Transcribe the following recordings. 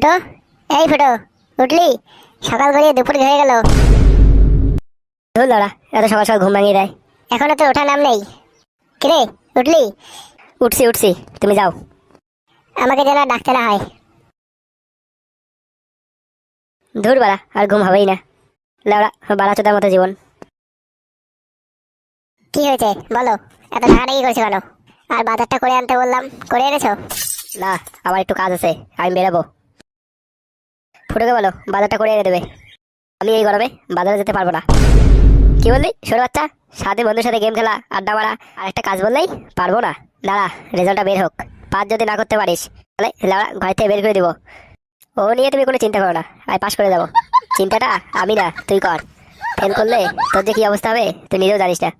ফুটো, এই ফুটো, উঠলি? সকাল গড়িয়ে দুপুর হয়ে গেল। ধুর লড়া, এত সকাল সকাল ঘুম ভাঙিয়ে দেয়। এখনো তো ওঠার নাম নেই। কিরে, উঠলি? উঠছি উঠছি, তুমি যাও, আমাকে যেন আর ডাকতে না হয়। ধুর বাড়া, আর ঘুম হবেই না। লাউড়া, বাড়া চোদার মতো জীবন। কি হয়েছে বলো, এত ডাকাডাকি করছো কেন? আর বাজারটা করে আনতে বললাম, করে এনেছো? না, আমার একটু কাজ আছে, আমি বেরাবো। ফুটোকে বলো বাজারটা করে এনে দেবে। আমি এই গরমে বাজারে যেতে পারবো না। কি বললি ছোট বাচ্চা? সাথে বন্ধুর সাথে গেম খেলা, আড্ডা মারা, আর একটা কাজ বললেই পারবো না? দাঁড়া, রেজাল্টটা বের হোক। পাস যদি না করতে পারিস তাহলে লাউড়া ঘর থেকে বের করে দিব। ও নিয়ে তুমি কোনো চিন্তা করো না, আমি পাস করে যাবো। চিন্তাটা আমি না, তুই কর। ফেল করলে তোর যে কি অবস্থা হবে তুই নিজেও জানিস না।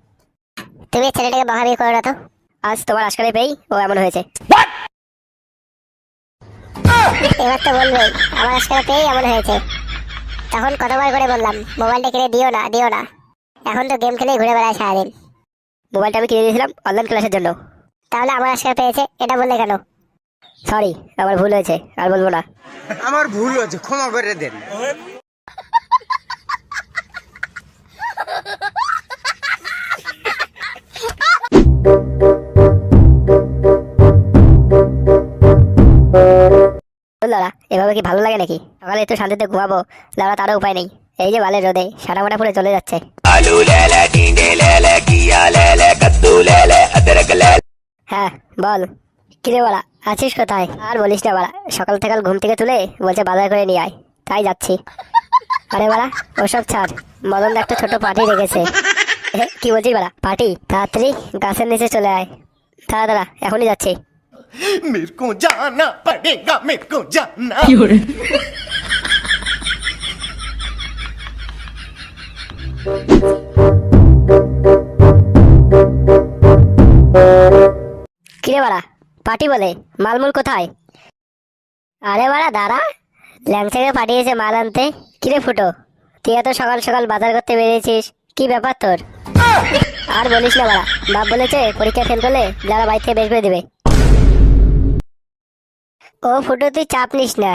তুমি ছেলেটাকে বকাবি করো না তো। আজ তোমার আজকালে পেয়েই ও এমন হয়েছে। এবার তো বলবে আমার আজকালে পেয়েই এমন হয়েছে। তখন কতবার করে বললাম মোবাইলটা কিনে দিও না দিও না। এখন তো গেম খেলেই ঘুরে বেড়ায় সারাদিন। মোবাইলটা আমি কিনে দিয়েছিলাম অনলাইন ক্লাসের জন্য। তাহলে আমার আজকাল পেয়েছে এটা বললে কেন? সরি, আমার ভুল হয়েছে, আর বলবো না। আমার ভুল হয়েছে, ক্ষমা করে দেন। লড়া, এভাবে কি ভালো লাগে নাকি? সকালে একটু শান্তিতে ঘুমাবো, লড়া তারও উপায় নেই। এই যে বালের রোদে সারা মোটা পুরো চলে যাচ্ছে। হ্যাঁ বল, কিরে বাড়া, আছিস কোথায়? আর বলিস না বাড়া, সকাল থেকে ঘুম থেকে তুলে বলছে বাজার করে নিয়ে আয়, তাই যাচ্ছি। আরে বাড়া, ওসব ছাড়, মদন দা একটা ছোট পার্টি রেখেছে। কি বলছিস বাড়া, পার্টি? তাড়াতাড়ি গাছের নিচে চলে আয়। দাঁড়া দাঁড়া, এখনই যাচ্ছি। मेरे को जाना पड़ेगा, मेरे को जाना। কিরে বাড়া, পার্টি বলে মালমূল কোথায়? আরে বাড়া দাঁড়া, ল্যাংচাকে পাঠিয়েছে মাল আনতে। কিরে ফুটো, তুই এত সকাল সকাল বাজার করতে বেরিয়েছিস, কি ব্যাপার তোর? আর বলিস না বাড়া, বাপ বলেছে পরীক্ষা ফেল করলে যারা বাড়ি থেকে বের করে দেবে। ও ফুটো, তুই চাপ নিস না,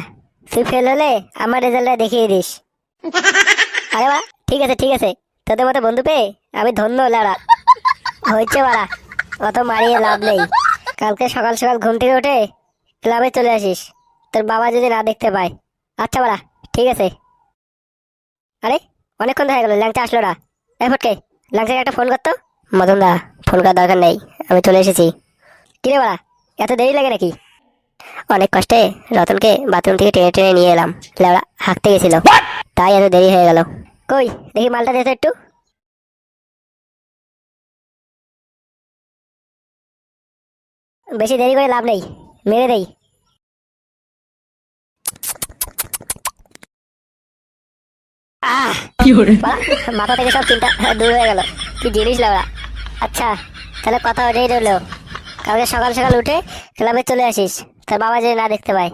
তুই ফেল হলে আমার রেজাল্টটা দেখিয়ে দিস। আরে বাড়া, ঠিক আছে ঠিক আছে, তোদের মতো বন্ধু পেয়ে আমি ধন্য লাড়া। হয়েছে বাড়া, অত মারিয়ে লাভ নেই। কালকে সকাল সকাল ঘুম থেকে উঠে ক্লাবে চলে আসিস, তোর বাবা যদি না দেখতে পায়। আচ্ছা বাড়া, ঠিক আছে। আরে অনেকক্ষণ দেখা গেল, ল্যাংচা আসলো না। এ ফটকে, ল্যাংচাকে একটা ফোন করতো। মদন দা, ফোন করার দরকার নেই, আমি চলে এসেছি। কিরে বাড়া, এত দেরি লাগে নাকি? অনেক কষ্টে রতনকে বাথরুম থেকে টেনে টেনে নিয়ে এলাম, লেওড়া হাঁকতে গেছিল, তাই এত দেরি হয়ে গেল। কই দেখি মালটা দে তো একটু। বেশি দেরি করে লাভ নেই, মেরে দেই। মাথা থেকে সব চিন্তা দূর হয়ে গেল। কি জিনিস লাউড়া। আচ্ছা, তাহলে কথা ওটাই রইলো, কালকে সকাল সকাল উঠে ক্লাবে চলে আসিস, তোর বাবা যদি না দেখতে পায়।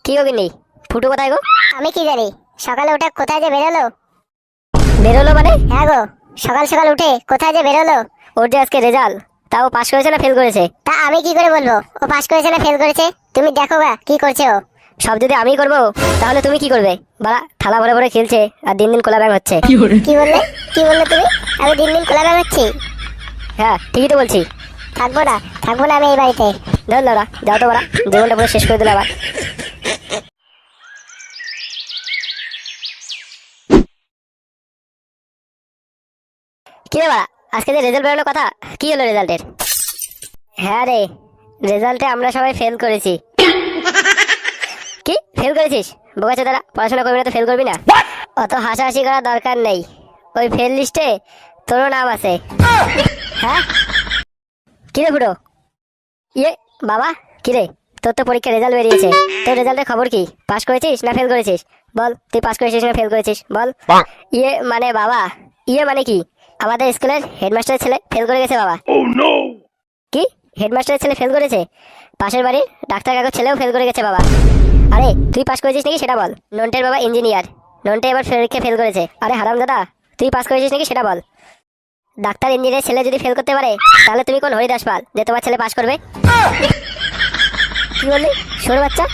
কি গো গিন্নি, ফুটু কোথায় গো? আমি কি জানি, সকালে উঠে কোথায় যে বেরোলো। বেরোলো মানে? হ্যাঁ গো, সকাল সকাল উঠে কোথায় যে বেরোলো। ওর যে আজকে রেজাল্ট, তা ও পাস করেছে না ফেল করেছে? তা আমি কি করে বলবো ও পাস করেছে না ফেল করেছে? তুমি দেখো গা কি করছে ও। সব যদি আমি করবো তাহলে তুমি কি করবে? বাড়া থালা ভরে ভরে খেলছে আর দিন দিন কোলা ব্যাং হচ্ছে। কি বললে কি বললে তুমি? আমি দিন দিন কোলা ব্যাং হচ্ছি? হ্যাঁ ঠিকই তো বলছি। থাকবো না, থাকবো না আমি এই বাড়িতে। ধর লড়া, যাও তো বাড়া, জীবনটা পুরো শেষ করে দিলে আবার। কি রে বাড়া, আজকে যে রেজাল্ট বেরোনোর কথা, কি হলো রেজাল্টের? হ্যাঁ রে, রেজাল্টে আমরা সবাই ফেল করেছি। কি ফেল করেছিস? বোকাচোদা দাঁড়া, পড়াশোনা করবি না তো ফেল করবি না? অত হাসাহাসি করার দরকার নেই, ওই ফেল লিস্টে তোরও নাম আছে। হ্যাঁ কিরে ফুটো? ইয়ে বাবা, কিরে তোর তো পরীক্ষার রেজাল্ট বেরিয়েছে, তোর রেজাল্টের খবর কি? পাস করেছিস না ফেল করেছিস? বল, তুই পাস করেছিস না ফেল করেছিস বল। ইয়ে মানে বাবা, ইয়ে মানে কি? আমাদের স্কুলের হেডমাস্টারের ছেলে ফেল করে গেছে বাবা। কি হেডমাস্টারের ছেলে ফেল করেছে? পাশের বাড়ির ডাক্তার কাকুর ছেলেও ফেল করে গেছে বাবা। আরে তুই পাস করেছিস নাকি সেটা বল। নন্টের বাবা ইঞ্জিনিয়ার, নন্টে এবার পরীক্ষা ফেল করেছে। আরে হারাম দাদা, তুই পাস করেছিস নাকি সেটা বল। ডাক্তার ইঞ্জিনিয়ার ছেলে যদি ফেল করতে পারে, তাহলে তুমি কোন হরিদাস পাল যে তোমার ছেলে পাস করবে? কি বললি? সর বাচ্চা।